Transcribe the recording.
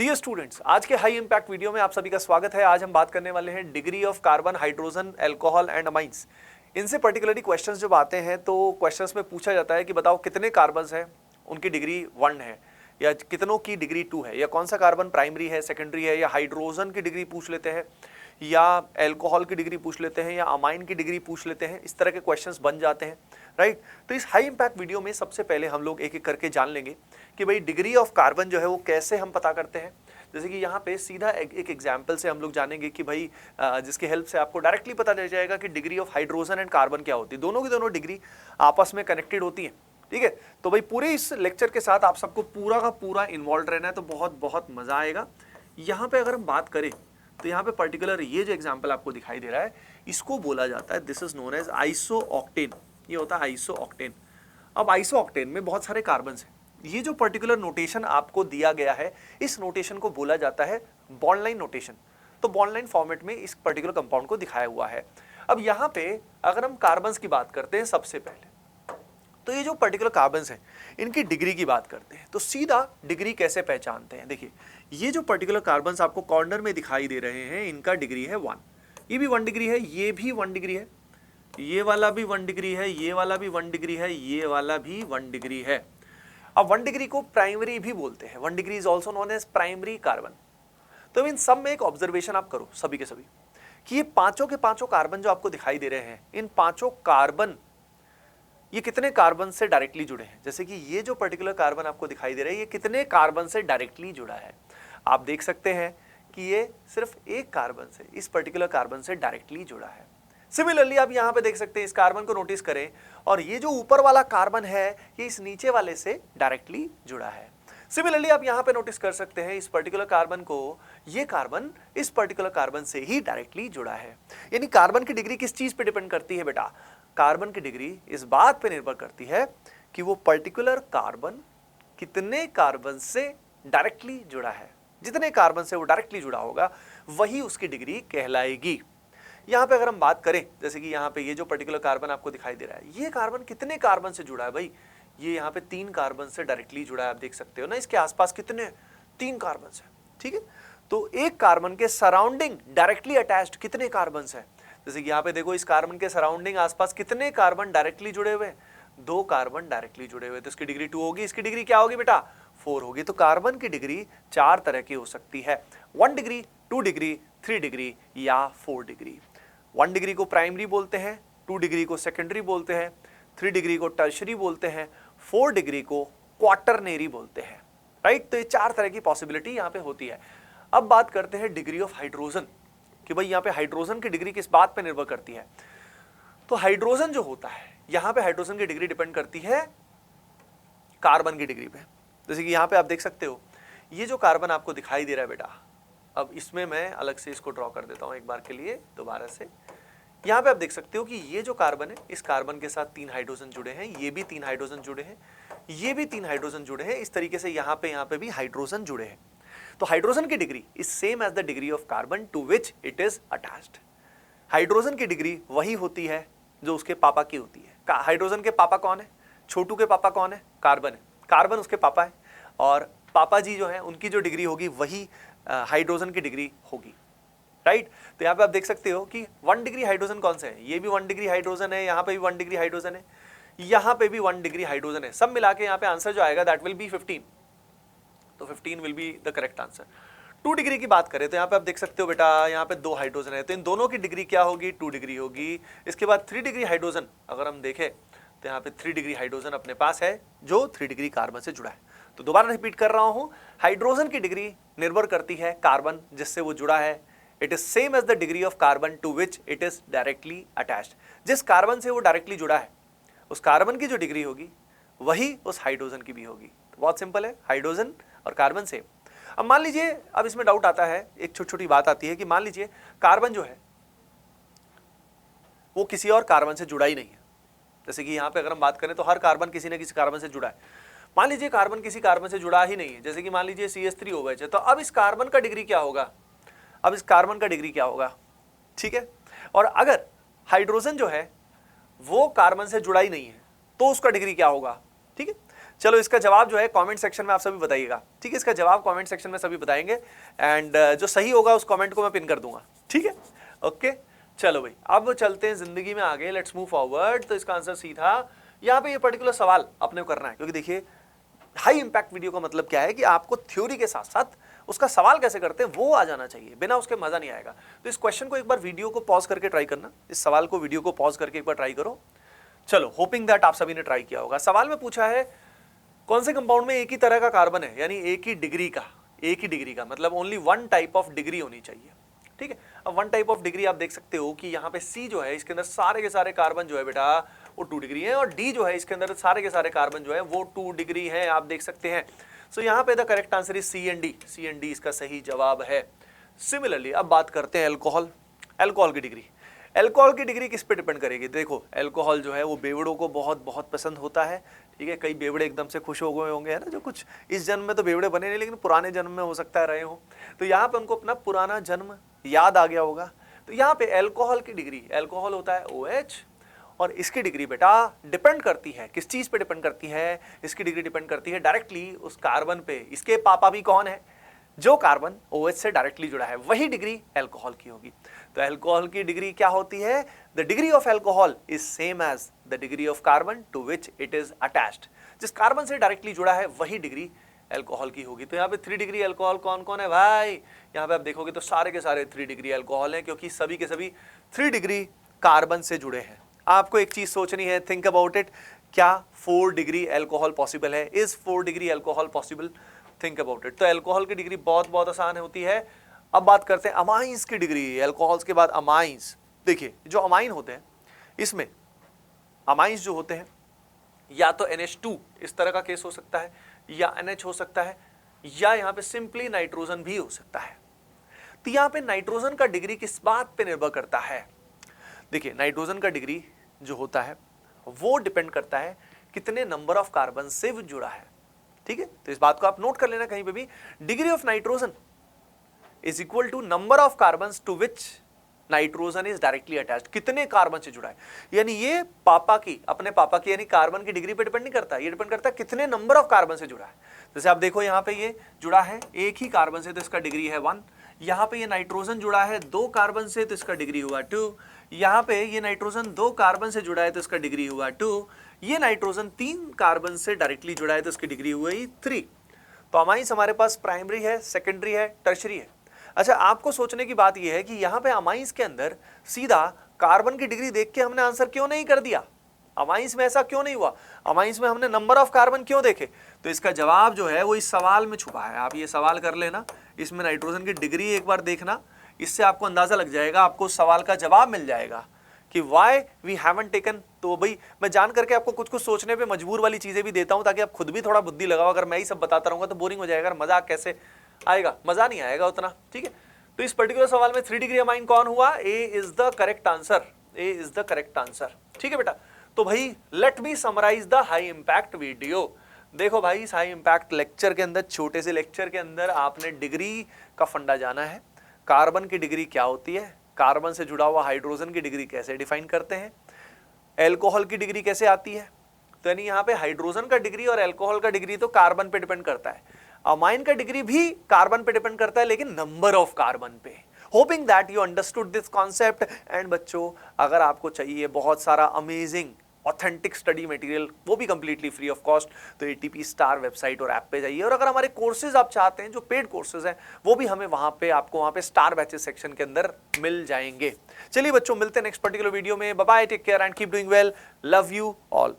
Dear students, आज के high impact video में आप सभी का स्वागत है। आज हम बात करने वाले हैं degree of carbon, hydrogen, alcohol and amines. इनसे पर्टिकुलरली क्वेश्चंस जब आते हैं तो क्वेश्चंस में पूछा जाता है कि बताओ कितने कार्बन्स हैं, उनकी डिग्री 1 है या कितनों की डिग्री 2 है, या कौन सा कार्बन प्राइमरी है, सेकेंडरी है, या हाइड्रोजन की डिग्री पूछ लेते हैं, या अल्कोहल की डिग्री पूछ लेते हैं, या अमाइन की डिग्री पूछ लेते हैं। इस तरह के क्वेश्चंस बन जाते हैं, राइट। तो इस हाई इंपैक्ट वीडियो में सबसे पहले हम लोग एक एक करके जान लेंगे कि भाई डिग्री ऑफ कार्बन जो है वो कैसे हम पता करते हैं। जैसे कि यहाँ पे सीधा एक एग्जाम्पल से हम लोग जानेंगे कि भाई जिसके हेल्प से आपको डायरेक्टली पता चल जाएगा कि degree of hydrogen and carbon क्या होती है। दोनों की दोनों डिग्री आपस में कनेक्टेड होती है, ठीक है। तो भाई पूरे इस लेक्चर के साथ आप सबको पूरा का पूरा इन्वॉल्व रहना है, तो बहुत बहुत मजा आएगा। यहाँ पे अगर हम बात करें तो यहाँ पे पर्टिकुलर ये जो एग्जाम्पल आपको दिखाई दे रहा है, इसको बोला जाता है, this is known as isooctane. ये होता है आइसोऑक्टेन। अब आइसोऑक्टेन में बहुत सारे कार्बन्स हैं। ये जो पर्टिकुलर नोटेशन आपको दिया गया है, इस नोटेशन को बोला जाता है बॉन्ड लाइन नोटेशन। तो बॉन्ड लाइन फॉर्मेट में इस पर्टिकुलर कंपाउंड को दिखाया हुआ है। अब यहाँ पे अगर हम कार्बन्स की बात करते हैं सबसे पहले, तो ये जो पर्टिकुलर कार्बन्स हैं इनकी डिग्री की बात करते हैं। तो सीधा डिग्री कैसे पहचानते हैं, देखिए ये जो पर्टिकुलर कार्बन्स आपको कॉर्नर में दिखाई दे रहे हैं, इनका डिग्री है 1। ये भी 1 डिग्री है, ये भी 1 डिग्री है, ये वाला भी 1 डिग्री है, ये वाला भी 1 डिग्री है, ये वाला भी 1 डिग्री है। अब 1 डिग्री को प्राइमरी भी बोलते हैं। 1 degree is also known as primary carbon. तो इन सब में एक ऑब्जर्वेशन आप करो सभी के सभी कि ये पांचों के पांचों कार्बन जो आपको दिखाई दे रहे हैं, इन पांचों कार्बन ये कितने कार्बन से डायरेक्टली जुड़े हैं। जैसे कि ये जो पर्टिकुलर कार्बन आपको दिखाई दे रहा है, ये कितने कार्बन से डायरेक्टली जुड़ा है। आप देख सकते हैं कि ये सिर्फ एक कार्बन से, इस पर्टिकुलर कार्बन से डायरेक्टली जुड़ा है। सिमिलरली आप यहां पे देख सकते हैं, इस कार्बन को नोटिस करें, और ये जो ऊपर वाला कार्बन है ये इस नीचे वाले से डायरेक्टली जुड़ा है। सिमिलरली आप यहां पे नोटिस कर सकते हैं, इस पर्टिकुलर कार्बन को, ये कार्बन इस पर्टिकुलर कार्बन से ही डायरेक्टली जुड़ा है। यानी कार्बन की डिग्री किस चीज पे डिपेंड करती है बेटा? कार्बन की डिग्री इस बात पे निर्भर करती है कि वो पर्टिकुलर कार्बन कितने कार्बन से डायरेक्टली जुड़ा है। जितने कार्बन से वो डायरेक्टली जुड़ा होगा वही उसकी डिग्री कहलाएगी। यहाँ पे अगर हम बात करें, जैसे कि यहाँ पे ये जो पर्टिकुलर कार्बन आपको दिखाई दे रहा है, ये कार्बन कितने कार्बन से जुड़ा है भाई? ये यहाँ पे 3 कार्बन से डायरेक्टली जुड़ा है। आप देख सकते हो ना, इसके आसपास कितने 3 कार्बन है, ठीक है। तो एक कार्बन के सराउंडिंग डायरेक्टली अटैच्ड कितने कार्बन है? जैसे कि यहाँ पे देखो, इस कार्बन के सराउंडिंग आसपास कितने कार्बन डायरेक्टली जुड़े हुए? 2 कार्बन डायरेक्टली जुड़े हुए। तो इसकी डिग्री 2 होगी, इसकी डिग्री क्या होगी बेटा? 4 होगी। तो कार्बन की डिग्री 4 तरह की हो सकती है, 1 डिग्री, 2 डिग्री, 3 डिग्री या 4 डिग्री। 1 डिग्री को प्राइमरी बोलते हैं, 2 डिग्री को सेकेंडरी बोलते हैं, 3 डिग्री को टर्शरी बोलते हैं, 4 डिग्री को क्वाटरनरी बोलते हैं, राइट। तो ये 4 तरह की पॉसिबिलिटी यहाँ पे होती है। अब बात करते हैं डिग्री ऑफ हाइड्रोजन, कि भाई यहाँ पे हाइड्रोजन की डिग्री किस बात पे निर्भर करती है। तो हाइड्रोजन जो होता है, यहाँ पे हाइड्रोजन की डिग्री डिपेंड करती है कार्बन की डिग्री पे। जैसे कि यहाँ पे आप देख सकते हो, ये जो कार्बन आपको दिखाई दे रहा है बेटा, अब इसमें मैं अलग से इसको ड्रॉ कर देता हूं एक बार के लिए दोबारा से। यहाँ पे आप देख सकते हो कि ये जो कार्बन है, इस कार्बन के साथ 3 हाइड्रोजन जुड़े हैं, ये भी 3 हाइड्रोजन जुड़े हैं, ये भी 3 हाइड्रोजन जुड़े हैं। इस तरीके से यहाँ पे भी हाइड्रोजन जुड़े हैं। तो हाइड्रोजन की degree is same as the degree of carbon to which it is attached. Hydrogen की डिग्री वही होती है जो उसके पापा की होती है। हाइड्रोजन के पापा कौन है? छोटू के पापा कौन है? कार्बन है। कार्बन उसके पापा है, और पापा जी जो है उनकी जो डिग्री होगी वही हाइड्रोजन की डिग्री होगी, राइट। तो यहाँ पे आप देख सकते हो कि 1 डिग्री हाइड्रोजन कौन से है? ये भी 1 डिग्री हाइड्रोजन है, यहाँ पे भी 1 डिग्री हाइड्रोजन है, यहाँ पे भी 1 डिग्री हाइड्रोजन है। सब मिला के यहाँ पे आंसर जो आएगा दैट विल बी 15। तो 15 will be the correct answer. 2 degree की बात करें तो यहाँ पे आप देख सकते हो बेटा, यहाँ पे 2 हाइड्रोजन है, तो इन दोनों की डिग्री क्या होगी? 2 डिग्री होगी। इसके बाद 3 डिग्री हाइड्रोजन अगर हम देखें तो यहाँ पे 3 डिग्री हाइड्रोजन अपने पास है जो 3 डिग्री कार्बन से जुड़ा है। तो दोबारा रिपीट कर रहा हूं, हाइड्रोजन की डिग्री निर्भर करती है कार्बन जिससे वो जुड़ा है। It is same as the degree of carbon to which it is directly attached. जिस कार्बन से वो डायरेक्टली जुड़ा है, उस कार्बन की जो डिग्री होगी वही उस हाइड्रोजन की भी होगी। तो बहुत सिंपल है, हाइड्रोजन और कार्बन सेम। अब मान लीजिए, अब इसमें डाउट आता है, एक छोटी छोटी बात आती है कि मान लीजिए कार्बन जो है वो किसी और कार्बन से जुड़ा ही नहीं है। जैसे कि यहाँ पे अगर हम बात करें तो हर कार्बन किसी न किसी कार्बन से जुड़ा है। मान लीजिए कार्बन किसी कार्बन से जुड़ा ही नहीं है, जैसे कि मान लीजिए CH3 हो गए, तो अब इस कार्बन का डिग्री क्या होगा? अब इस कार्बन का डिग्री क्या होगा? ठीक है। और अगर हाइड्रोजन जो है वो कार्बन से जुड़ा ही नहीं है तो उसका डिग्री क्या होगा? ठीक है। चलो इसका जवाब जो है कमेंट सेक्शन में आप सभी बताइएगा, ठीक है, इसका जवाब कमेंट सेक्शन में सभी बताएंगे एंड जो सही होगा उस कमेंट को मैं पिन कर दूंगा, ठीक है, ओके। चलो भाई अब चलते हैं जिंदगी में आगे, लेट्स मूव फॉरवर्ड। तो इसका आंसर सी था, यहाँ पे ये पर्टिकुलर सवाल अपने को करना है, क्योंकि देखिए हाई इंपैक्ट वीडियो का मतलब क्या है कि आपको थ्योरी के साथ साथ उसका सवाल कैसे करते हैं वो आ जाना चाहिए, बिना उसके मजा नहीं आएगा। तो इस क्वेश्चन को एक बार वीडियो को पॉज करके ट्राई करना, इस सवाल को वीडियो को पॉज करके एक बार ट्राई करो। चलो होपिंग दैट आप सभी ने ट्राई किया होगा। सवाल में पूछा है कौन से कंपाउंड में एक ही तरह का कार्बन है, यानी एक ही डिग्री का मतलब only one type of degree होनी चाहिए, ठीक है। अब वन टाइप ऑफ डिग्री आप देख सकते हो कि यहाँ पे सी जो है इसके अंदर सारे के सारे कार्बन जो है बेटा वो 2 डिग्री है, और डी जो है इसके अंदर सारे के सारे कार्बन जो है वो 2 डिग्री है, आप देख सकते हैं। सो यहाँ पे the correct answer is C and D, C and D इसका सही जवाब है। सिमिलरली अब बात करते हैं अल्कोहल की डिग्री। अल्कोहल की डिग्री किस पे डिपेंड करेगी? देखो अल्कोहल जो है वो बेवड़ों को बहुत बहुत पसंद होता है, ठीक है। कई बेवड़े एकदम से खुश हो गए होंगे, है ना, जो कुछ इस जन्म में तो बेवड़े बने नहीं लेकिन पुराने जन्म में हो सकता है रहे हो, तो यहाँ पे उनको अपना पुराना जन्म याद आ गया होगा। तो यहाँ पे अल्कोहल की डिग्री, अल्कोहल होता है OH, और इसकी डिग्री बेटा डिपेंड करती है किस चीज पे डिपेंड करती है? इसकी डिग्री डिपेंड करती है डायरेक्टली उस कार्बन पे। इसके पापा भी कौन है? जो कार्बन OH से डायरेक्टली जुड़ा है, वही डिग्री अल्कोहल की होगी। तो अल्कोहल की डिग्री क्या होती है? The degree of alcohol is same as the degree of carbon to which it is attached. जिस कार्बन से डायरेक्टली जुड़ा है वही डिग्री अल्कोहल की होगी। तो यहाँ पे 3 डिग्री अल्कोहल कौन कौन है भाई? यहाँ पे आप देखोगे तो सारे के सारे 3 डिग्री अल्कोहल हैं, क्योंकि सभी के सभी 3 डिग्री कार्बन से जुड़े हैं। आपको एक चीज सोचनी है, थिंक अबाउट इट, क्या 4 डिग्री अल्कोहल पॉसिबल है? Is 4 degree alcohol possible? Think about it. तो अल्कोहल की डिग्री बहुत बहुत आसान होती है। अब बात करते हैं अमाइंस की डिग्री। अल्कोहल्स के बाद अमाइंस। देखिए जो अमाइन होते हैं, इसमें अमाइंस जो होते हैं या तो NH2 इस तरह का केस हो सकता है, या NH हो सकता है, या यहाँ पे सिंपली नाइट्रोजन भी हो सकता है। तो यहाँ पे नाइट्रोजन का डिग्री किस बात पे निर्भर करता है? देखिए नाइट्रोजन का डिग्री जो होता है वो डिपेंड करता है कितने नंबर ऑफ कार्बन से वो जुड़ा है, ठीक है। तो इस बात को आप नोट कर लेना कहीं पे भी, degree of nitrogen is equal to number of carbon to which nitrogen is directly attached. कितने कार्बन से जुड़ा है, यानी ये पापा की, अपने पापा की यानी कार्बन की डिग्री पे डिपेंड नहीं करता, ये डिपेंड करता है कितने नंबर ऑफ कार्बन से जुड़ा है। जैसे आप देखो यहाँ पे ये जुड़ा है एक ही कार्बन से, तो इसका डिग्री है 1। यहाँ पे ये नाइट्रोजन जुड़ा है 2 कार्बन से, तो इसका डिग्री हुआ 2। यहाँ पे ये नाइट्रोजन 2 कार्बन से जुड़ा है, तो इसका डिग्री हुआ 2। ये नाइट्रोजन 3 कार्बन से डायरेक्टली जुड़ा है, तो इसकी डिग्री हुई 3। तो अमाइंस हमारे पास प्राइमरी है, सेकेंडरी है, टर्शरी है। अच्छा आपको सोचने की बात यह है कि यहाँ पे अमाइंस के अंदर सीधा कार्बन की डिग्री देख के हमने आंसर क्यों नहीं कर दिया? अमाइंस में ऐसा क्यों नहीं हुआ? अमाइंस में हमने नंबर ऑफ कार्बन क्यों देखे? तो इसका जवाब जो है वो इस सवाल में छुपा है। आप ये सवाल कर लेना, इसमें नाइट्रोजन की डिग्री एक बार देखना, इससे आपको अंदाजा लग जाएगा, आपको उस सवाल का जवाब मिल जाएगा कि वाई वी हैवंट टेकन। तो भाई मैं जान करके आपको कुछ कुछ सोचने पे मजबूर वाली चीजें भी देता हूं ताकि आप खुद भी थोड़ा बुद्धि लगाओ। अगर मैं ही सब बताता रहूंगा तो बोरिंग हो जाएगा, मजा कैसे आएगा? मजा नहीं आएगा उतना, ठीक है। तो इस पर्टिकुलर सवाल में 3 डिग्री अमाइन कौन हुआ? A is the correct answer, A is the correct answer, ठीक है बेटा। तो भाई let me summarise the high impact video. देखो भाई इस हाई इंपैक्ट लेक्चर के अंदर, छोटे से लेक्चर के अंदर आपने डिग्री का फंडा जाना है। कार्बन की डिग्री क्या होती है, कार्बन से जुड़ा हुआ हाइड्रोजन की डिग्री कैसे डिफाइन करते हैं, अल्कोहल की डिग्री कैसे आती है। तो यानी यहाँ पे हाइड्रोजन का डिग्री और अल्कोहल का डिग्री तो कार्बन पे डिपेंड करता है, अमाइन का डिग्री भी कार्बन पे डिपेंड करता है, लेकिन नंबर ऑफ कार्बन पे। Hoping that you understood this concept. And बच्चों अगर आपको चाहिए बहुत सारा अमेजिंग ऑथेंटिक स्टडी मटेरियल, वो भी कंप्लीटली फ्री ऑफ कॉस्ट, तो ATP स्टार वेबसाइट और ऐप पे जाइए। और अगर हमारे कोर्सेज आप चाहते हैं, जो पेड कोर्सेज हैं, वो भी हमें वहां पे आपको वहां पे स्टार बैचेस सेक्शन के अंदर मिल जाएंगे। चलिए बच्चों मिलते हैं नेक्स्ट पर्टिकुलर वीडियो में। Bye bye, take care and keep doing well, love you all.